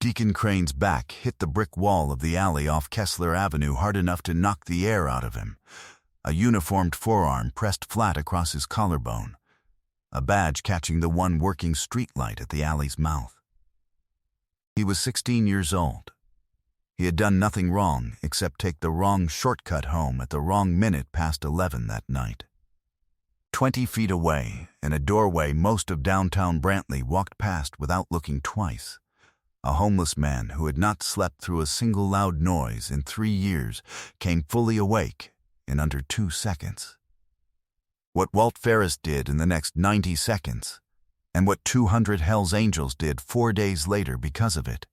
Deacon Crane's back hit the brick wall of the alley off Kessler Avenue hard enough to knock the air out of him. A uniformed forearm pressed flat across his collarbone, a badge catching the one working streetlight at the alley's mouth. He was 16 years old. He had done nothing wrong except take the wrong shortcut home at the wrong minute past 11 that night. 20 feet away, in a doorway most of downtown Brantley walked past without looking twice. A homeless man who had not slept through a single loud noise in 3 years came fully awake in under 2 seconds. What Walt Ferris did in the next 90 seconds, and what 200 Hells Angels did 4 days later because of it,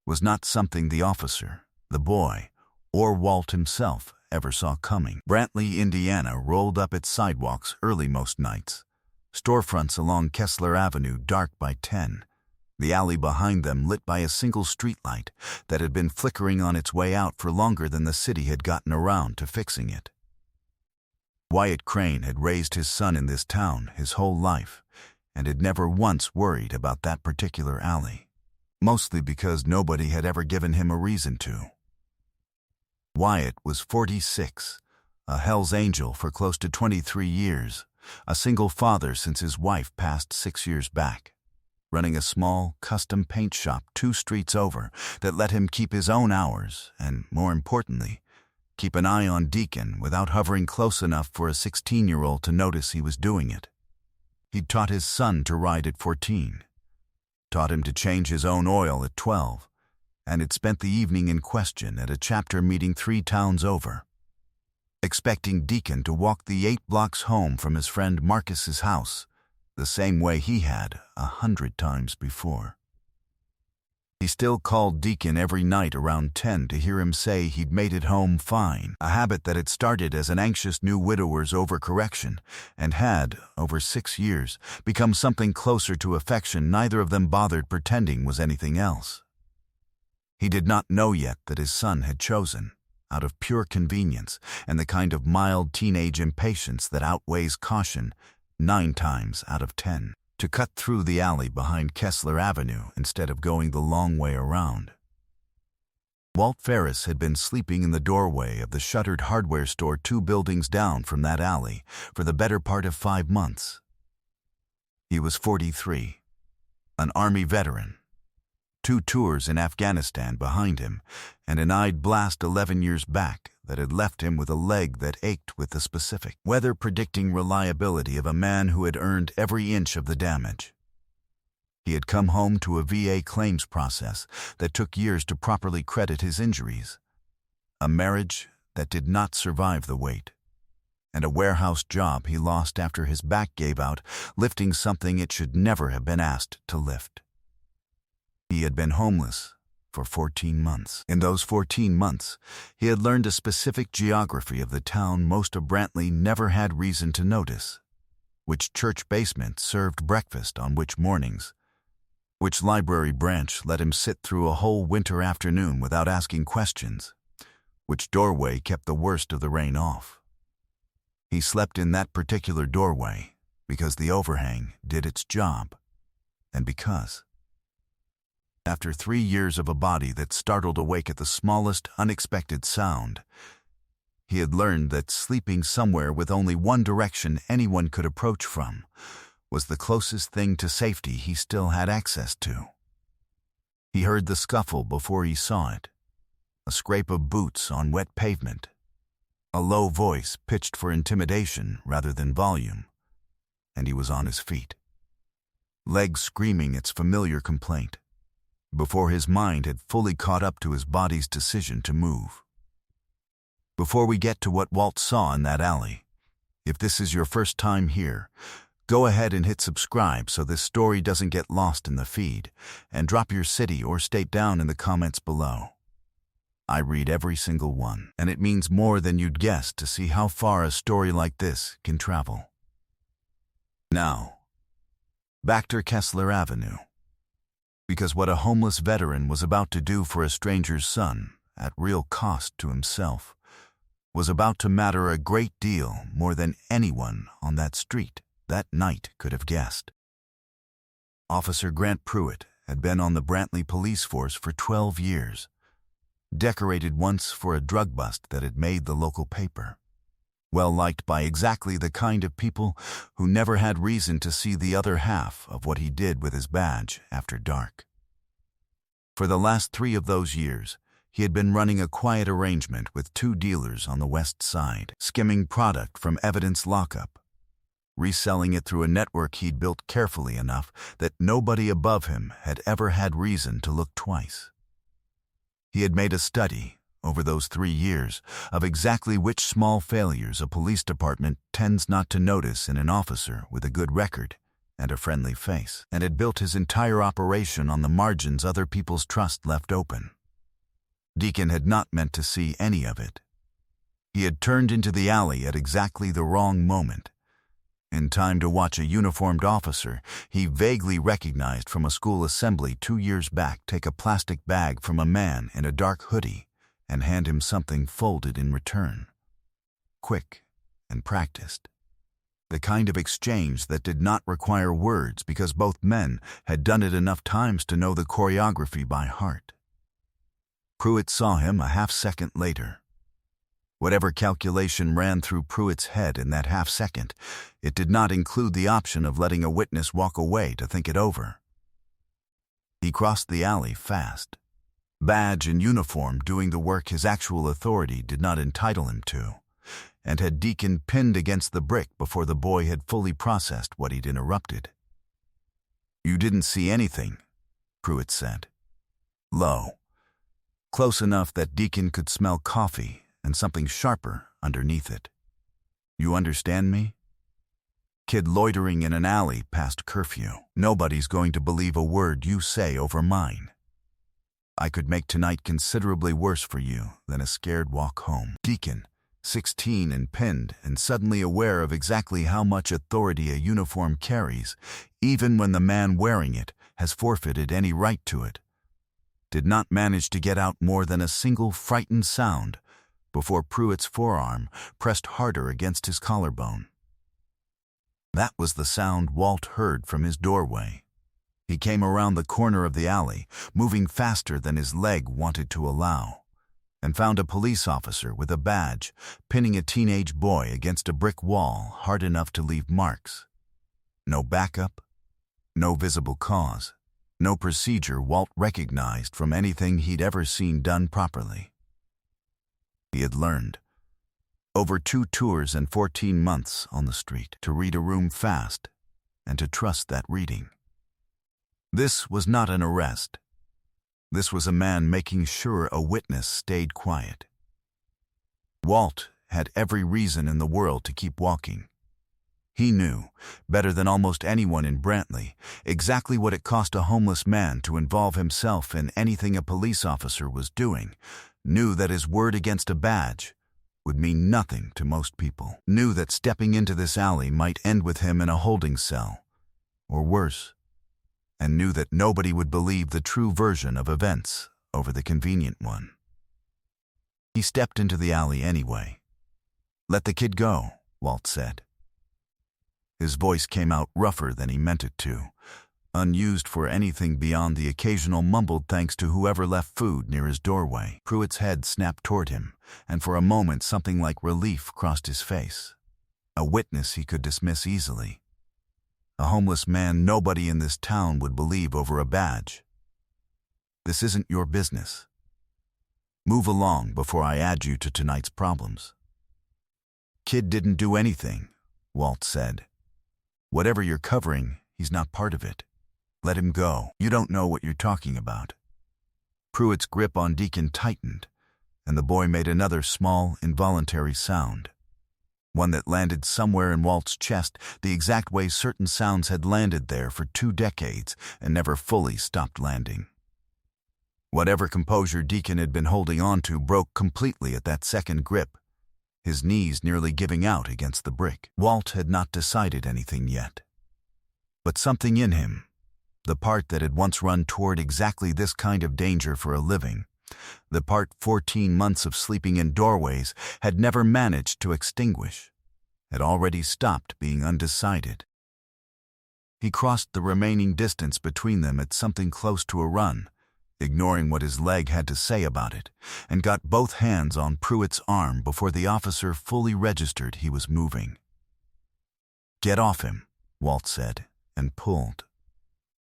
was not something the officer, the boy, or Walt himself ever saw coming. Brantley, Indiana rolled up its sidewalks early most nights, storefronts along Kessler Avenue dark by 10, the alley behind them lit by a single streetlight that had been flickering on its way out for longer than the city had gotten around to fixing it. Wyatt Crane had raised his son in this town his whole life and had never once worried about that particular alley, mostly because nobody had ever given him a reason to. Wyatt was 46, a Hells Angel for close to 23 years, a single father since his wife passed 6 years back, running a small, custom paint shop 2 streets over that let him keep his own hours and, more importantly, keep an eye on Deacon without hovering close enough for a 16-year-old to notice he was doing it. He'd taught his son to ride at 14, taught him to change his own oil at 12, and had spent the evening in question at a chapter meeting 3 towns over, expecting Deacon to walk the 8 blocks home from his friend Marcus's house the same way he had 100 times before. He still called Deacon every night around 10 to hear him say he'd made it home fine, a habit that had started as an anxious new widower's overcorrection and had, over 6 years, become something closer to affection neither of them bothered pretending was anything else. He did not know yet that his son had chosen, out of pure convenience and the kind of mild teenage impatience that outweighs caution 9 times out of 10, to cut through the alley behind Kessler Avenue instead of going the long way around. Walt Ferris had been sleeping in the doorway of the shuttered hardware store 2 buildings down from that alley for the better part of 5 months. He was 43, an Army veteran, 2 tours in Afghanistan behind him, and an eyed blast 11 years back that had left him with a leg that ached with the specific weather-predicting reliability of a man who had earned every inch of the damage. He had come home to a VA claims process that took years to properly credit his injuries, a marriage that did not survive the wait, and a warehouse job he lost after his back gave out lifting something it should never have been asked to lift. He had been homeless for 14 months. In those 14 months, he had learned a specific geography of the town most of Brantley never had reason to notice, which church basement served breakfast on which mornings, which library branch let him sit through a whole winter afternoon without asking questions, which doorway kept the worst of the rain off. He slept in that particular doorway because the overhang did its job, and because after 3 years of a body that startled awake at the smallest unexpected sound, he had learned that sleeping somewhere with only one direction anyone could approach from was the closest thing to safety he still had access to. He heard the scuffle before he saw it, a scrape of boots on wet pavement, a low voice pitched for intimidation rather than volume, and he was on his feet, legs screaming its familiar complaint, before his mind had fully caught up to his body's decision to move. Before we get to what Walt saw in that alley, if this is your first time here, go ahead and hit subscribe so this story doesn't get lost in the feed, and drop your city or state down in the comments below. I read every single one, and it means more than you'd guess to see how far a story like this can travel. Now, back to Kessler Avenue. Because what a homeless veteran was about to do for a stranger's son, at real cost to himself, was about to matter a great deal more than anyone on that street that night could have guessed. Officer Grant Pruitt had been on the Brantley police force for 12 years, decorated once for a drug bust that had made the local paper. Well liked by exactly the kind of people who never had reason to see the other half of what he did with his badge after dark. For the last 3 of those years, he had been running a quiet arrangement with 2 dealers on the west side, skimming product from evidence lockup, reselling it through a network he'd built carefully enough that nobody above him had ever had reason to look twice. He had made a study, over those 3 years, of exactly which small failures a police department tends not to notice in an officer with a good record and a friendly face, and had built his entire operation on the margins other people's trust left open. Deacon had not meant to see any of it. He had turned into the alley at exactly the wrong moment, in time to watch a uniformed officer he vaguely recognized from a school assembly 2 years back take a plastic bag from a man in a dark hoodie and hand him something folded in return. Quick and practiced. The kind of exchange that did not require words because both men had done it enough times to know the choreography by heart. Pruitt saw him a half-second later. Whatever calculation ran through Pruitt's head in that half-second, it did not include the option of letting a witness walk away to think it over. He crossed the alley fast. Badge and uniform doing the work his actual authority did not entitle him to, and had Deacon pinned against the brick before the boy had fully processed what he'd interrupted. "You didn't see anything," Pruitt said. Low. Close enough that Deacon could smell coffee and something sharper underneath it. "You understand me? Kid loitering in an alley past curfew. Nobody's going to believe a word you say over mine. I could make tonight considerably worse for you than a scared walk home." Deacon, 16 and pinned and suddenly aware of exactly how much authority a uniform carries, even when the man wearing it has forfeited any right to it, did not manage to get out more than a single frightened sound before Pruitt's forearm pressed harder against his collarbone. That was the sound Walt heard from his doorway. He came around the corner of the alley, moving faster than his leg wanted to allow, and found a police officer with a badge pinning a teenage boy against a brick wall hard enough to leave marks. No backup, no visible cause, no procedure Walt recognized from anything he'd ever seen done properly. He had learned, over 2 tours and 14 months on the street, to read a room fast and to trust that reading. This was not an arrest. This was a man making sure a witness stayed quiet. Walt had every reason in the world to keep walking. He knew, better than almost anyone in Brantley, exactly what it cost a homeless man to involve himself in anything a police officer was doing, knew that his word against a badge would mean nothing to most people, knew that stepping into this alley might end with him in a holding cell, or worse, and knew that nobody would believe the true version of events over the convenient one. He stepped into the alley anyway. "Let the kid go," Walt said. His voice came out rougher than he meant it to, unused for anything beyond the occasional mumbled thanks to whoever left food near his doorway. Pruitt's head snapped toward him, and for a moment something like relief crossed his face. A witness he could dismiss easily. A homeless man nobody in this town would believe over a badge. "This isn't your business. Move along before I add you to tonight's problems." "Kid didn't do anything," Walt said. "Whatever you're covering, he's not part of it. Let him go. You don't know what you're talking about." Pruitt's grip on Deacon tightened, and the boy made another small, involuntary sound. One that landed somewhere in Walt's chest the exact way certain sounds had landed there for 2 decades and never fully stopped landing. Whatever composure Deacon had been holding on to broke completely at that second grip, his knees nearly giving out against the brick. Walt had not decided anything yet. But something in him, the part that had once run toward exactly this kind of danger for a living, the part 14 months of sleeping in doorways had never managed to extinguish, had already stopped being undecided. He crossed the remaining distance between them at something close to a run, ignoring what his leg had to say about it, and got both hands on Pruitt's arm before the officer fully registered he was moving. "Get off him," Walt said, and pulled.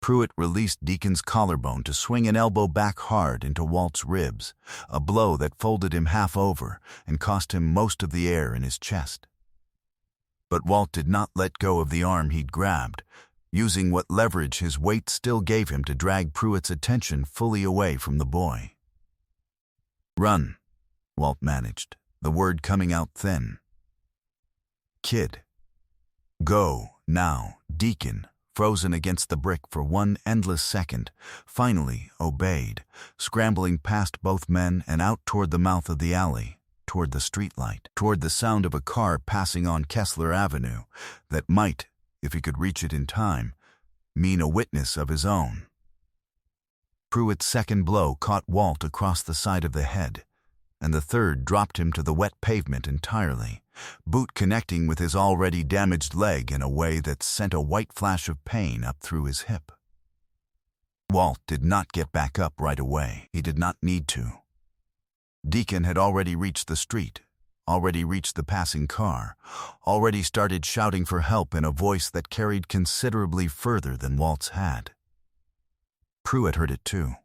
Pruitt released Deacon's collarbone to swing an elbow back hard into Walt's ribs, a blow that folded him half over and cost him most of the air in his chest. But Walt did not let go of the arm he'd grabbed, using what leverage his weight still gave him to drag Pruitt's attention fully away from the boy. "Run," Walt managed, the word coming out thin. "Kid." "Go, now," Deacon, frozen against the brick for one endless second, finally obeyed, scrambling past both men and out toward the mouth of the alley, toward the streetlight, toward the sound of a car passing on Kessler Avenue that might, if he could reach it in time, mean a witness of his own. Pruitt's second blow caught Walt across the side of the head, and the third dropped him to the wet pavement entirely, boot connecting with his already damaged leg in a way that sent a white flash of pain up through his hip. Walt did not get back up right away. He did not need to. Deacon had already reached the street, already reached the passing car, already started shouting for help in a voice that carried considerably further than Walt's had. Pruitt heard it too.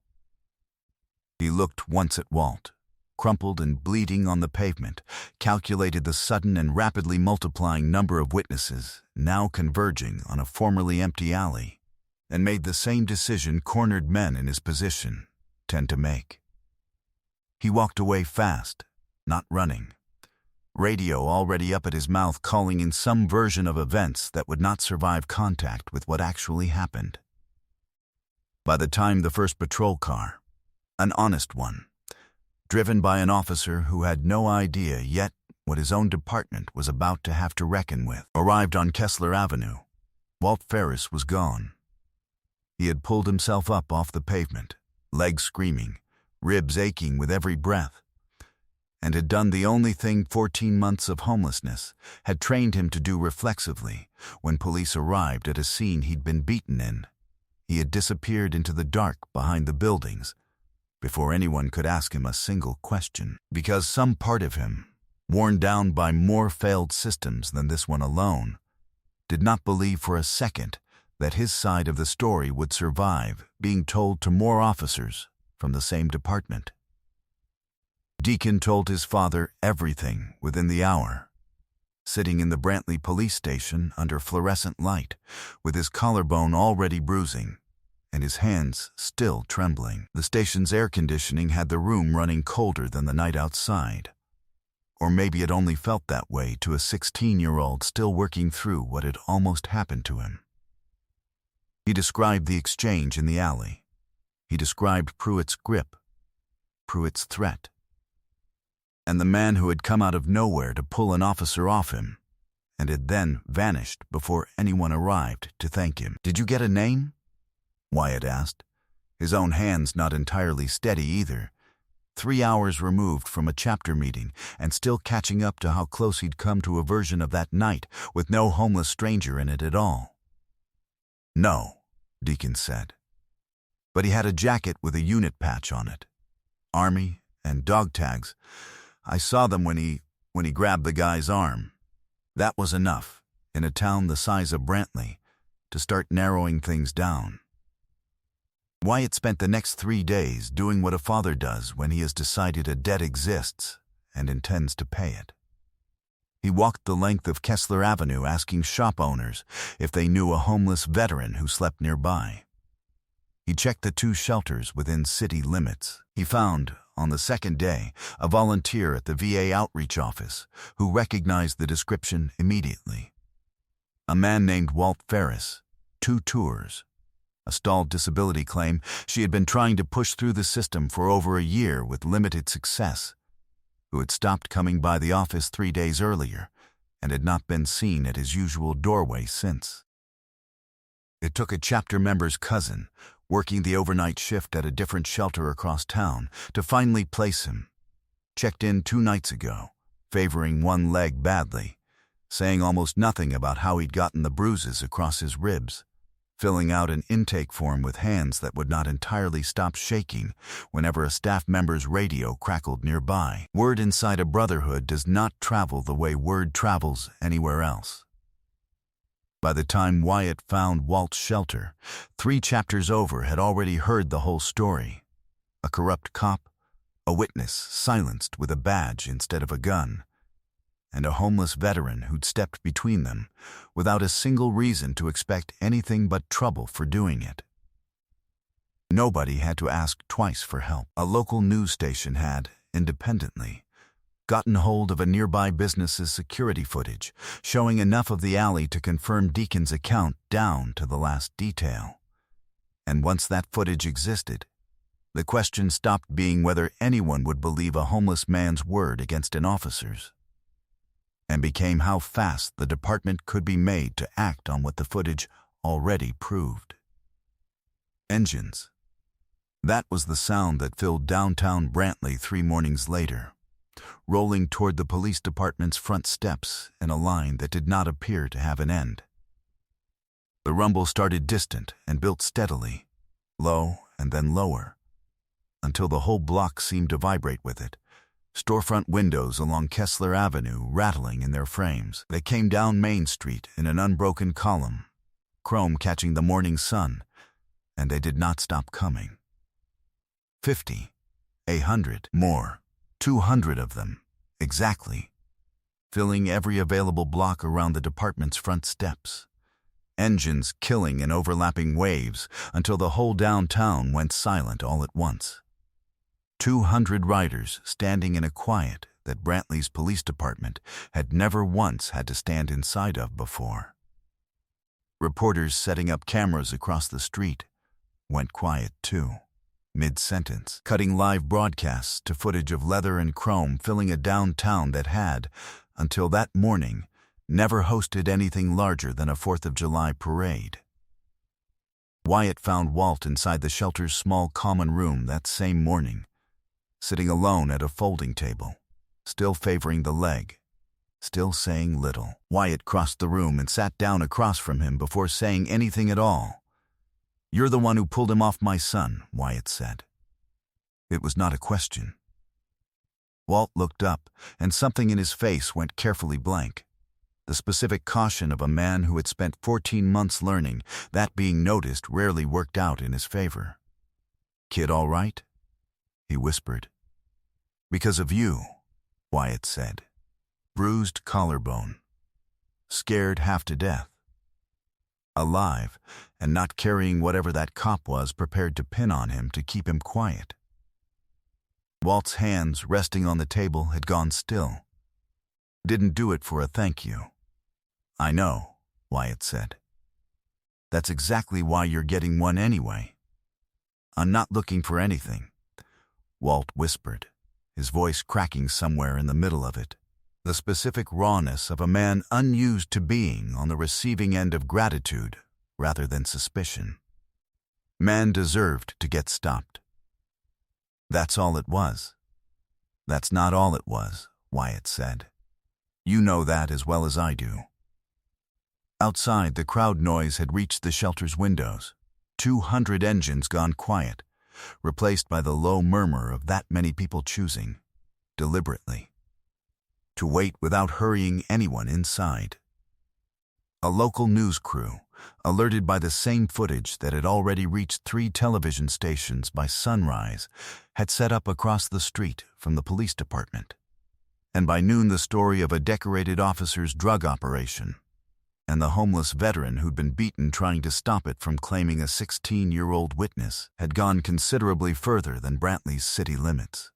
He looked once at Walt, crumpled and bleeding on the pavement, calculated the sudden and rapidly multiplying number of witnesses now converging on a formerly empty alley, and made the same decision cornered men in his position tend to make. He walked away fast, not running, radio already up at his mouth calling in some version of events that would not survive contact with what actually happened. By the time the first patrol car, an honest one, driven by an officer who had no idea yet what his own department was about to have to reckon with, arrived on Kessler Avenue, Walt Ferris was gone. He had pulled himself up off the pavement, legs screaming, ribs aching with every breath, and had done the only thing 14 months of homelessness had trained him to do reflexively when police arrived at a scene he'd been beaten in. He had disappeared into the dark behind the buildings before anyone could ask him a single question, because some part of him, worn down by more failed systems than this one alone, did not believe for a second that his side of the story would survive being told to more officers from the same department. Deacon told his father everything within the hour, sitting in the Brantley police station under fluorescent light, with his collarbone already bruising and his hands still trembling. The station's air conditioning had the room running colder than the night outside. Or maybe it only felt that way to a 16-year-old still working through what had almost happened to him. He described the exchange in the alley. He described Pruitt's grip, Pruitt's threat, and the man who had come out of nowhere to pull an officer off him, and had then vanished before anyone arrived to thank him. "Did you get a name?" Wyatt asked, his own hands not entirely steady either, 3 hours removed from a chapter meeting and still catching up to how close he'd come to a version of that night with no homeless stranger in it at all. "No," Deacon said. But he had a jacket with a unit patch on it. Army and dog tags. I saw them when he grabbed the guy's arm. That was enough, in a town the size of Brantley, to start narrowing things down. Wyatt spent the next 3 days doing what a father does when he has decided a debt exists and intends to pay it. He walked the length of Kessler Avenue asking shop owners if they knew a homeless veteran who slept nearby. He checked the 2 shelters within city limits. He found, on the second day, a volunteer at the VA outreach office who recognized the description immediately. A man named Walt Ferris, 2 tours, a stalled disability claim she had been trying to push through the system for over a year with limited success, who had stopped coming by the office 3 days earlier and had not been seen at his usual doorway since. It took a chapter member's cousin, working the overnight shift at a different shelter across town, to finally place him. Checked in 2 nights ago, favoring one leg badly, saying almost nothing about how he'd gotten the bruises across his ribs. filling out an intake form with hands that would not entirely stop shaking whenever a staff member's radio crackled nearby. Word inside a brotherhood does not travel the way word travels anywhere else. By the time Wyatt found Walt's shelter, 3 chapters over had already heard the whole story. A corrupt cop, a witness silenced with a badge instead of a gun, and a homeless veteran who'd stepped between them without a single reason to expect anything but trouble for doing it. Nobody had to ask twice for help. A local news station had, independently, gotten hold of a nearby business's security footage, showing enough of the alley to confirm Deacon's account down to the last detail. And once that footage existed, the question stopped being whether anyone would believe a homeless man's word against an officer's, and became how fast the department could be made to act on what the footage already proved. Engines. That was the sound that filled downtown Brantley 3 mornings later, rolling toward the police department's front steps in a line that did not appear to have an end. The rumble started distant and built steadily, low and then lower, until the whole block seemed to vibrate with it, storefront windows along Kessler Avenue rattling in their frames. They came down Main Street in an unbroken column, chrome catching the morning sun, and they did not stop coming. 50, 100, more, 200 of them, exactly, filling every available block around the department's front steps. Engines killing in overlapping waves until the whole downtown went silent all at once. 200 riders standing in a quiet that Brantley's police department had never once had to stand inside of before. Reporters setting up cameras across the street went quiet too, mid-sentence, cutting live broadcasts to footage of leather and chrome filling a downtown that had, until that morning, never hosted anything larger than a 4th of July parade. Wyatt found Walt inside the shelter's small common room that same morning, sitting alone at a folding table, still favoring the leg, still saying little. Wyatt crossed the room and sat down across from him before saying anything at all. "You're the one who pulled him off my son," Wyatt said. It was not a question. Walt looked up, and something in his face went carefully blank. The specific caution of a man who had spent 14 months learning that being noticed rarely worked out in his favor. "Kid all right?" he whispered. "Because of you," Wyatt said. "Bruised collarbone. Scared half to death. Alive, and not carrying whatever that cop was prepared to pin on him to keep him quiet." Walt's hands resting on the table had gone still. "Didn't do it for a thank you." "I know," Wyatt said. "That's exactly why you're getting one anyway." "I'm not looking for anything," Walt whispered, his voice cracking somewhere in the middle of it, the specific rawness of a man unused to being on the receiving end of gratitude rather than suspicion. Man deserved to get stopped. "That's all it was." "That's not all it was," Wyatt said. "You know that as well as I do." Outside, the crowd noise had reached the shelter's windows, 200 engines gone quiet, replaced by the low murmur of that many people choosing, deliberately, to wait without hurrying anyone inside. A local news crew, alerted by the same footage that had already reached 3 television stations by sunrise, had set up across the street from the police department. And by noon the story of a decorated officer's drug operation, and the homeless veteran who'd been beaten trying to stop it from claiming a 16-year-old witness, had gone considerably further than Brantley's city limits.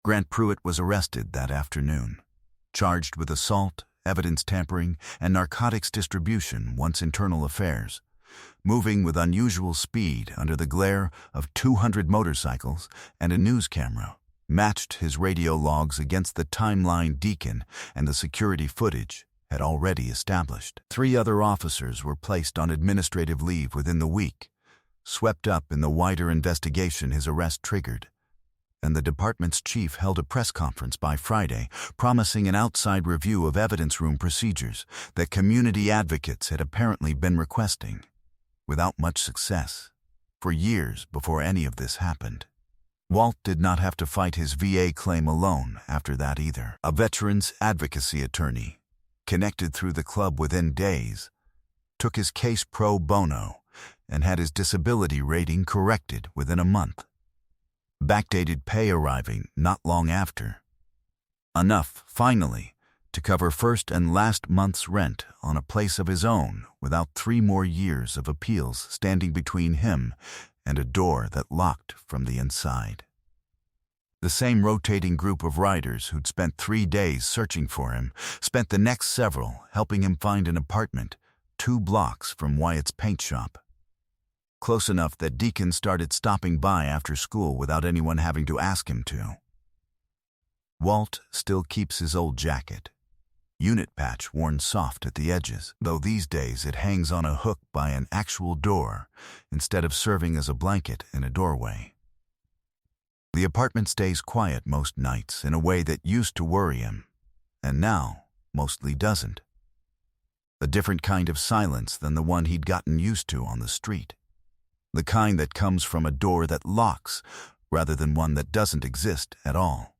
Grant Pruitt was arrested that afternoon, charged with assault, evidence tampering, and narcotics distribution once internal affairs, moving with unusual speed under the glare of 200 motorcycles and a news camera, matched his radio logs against the timeline Deacon and the security footage had already established. 3 other officers were placed on administrative leave within the week, swept up in the wider investigation his arrest triggered, and the department's chief held a press conference by Friday, promising an outside review of evidence room procedures that community advocates had apparently been requesting, without much success, for years before any of this happened. Walt did not have to fight his VA claim alone after that either. A veterans advocacy attorney, connected through the club within days, took his case pro bono and had his disability rating corrected within a month. Backdated pay arriving not long after. Enough, finally, to cover first and last month's rent on a place of his own without 3 more years of appeals standing between him and a door that locked from the inside. The same rotating group of riders who'd spent 3 days searching for him spent the next several helping him find an apartment 2 blocks from Wyatt's paint shop. Close enough that Deacon started stopping by after school without anyone having to ask him to. Walt still keeps his old jacket, unit patch worn soft at the edges, though these days it hangs on a hook by an actual door instead of serving as a blanket in a doorway. The apartment stays quiet most nights in a way that used to worry him, and now mostly doesn't. A different kind of silence than the one he'd gotten used to on the street. The kind that comes from a door that locks rather than one that doesn't exist at all.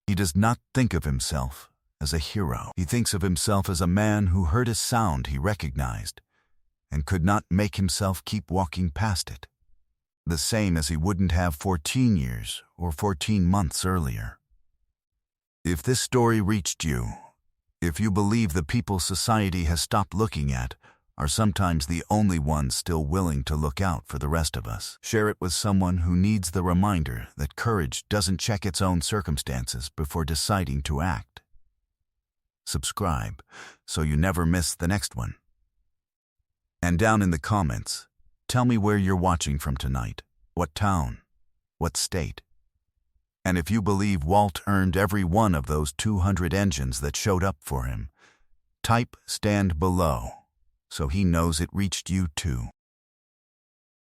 He does not think of himself as a hero. He thinks of himself as a man who heard a sound he recognized and could not make himself keep walking past it, the same as he wouldn't have 14 years or 14 months earlier. If this story reached you, if you believe the people society has stopped looking at are sometimes the only ones still willing to look out for the rest of us, share it with someone who needs the reminder that courage doesn't check its own circumstances before deciding to act. Subscribe so you never miss the next one. And down in the comments, tell me where you're watching from tonight, what town, what state. And if you believe Walt earned every one of those 200 engines that showed up for him, type "stand below" so he knows it reached you too.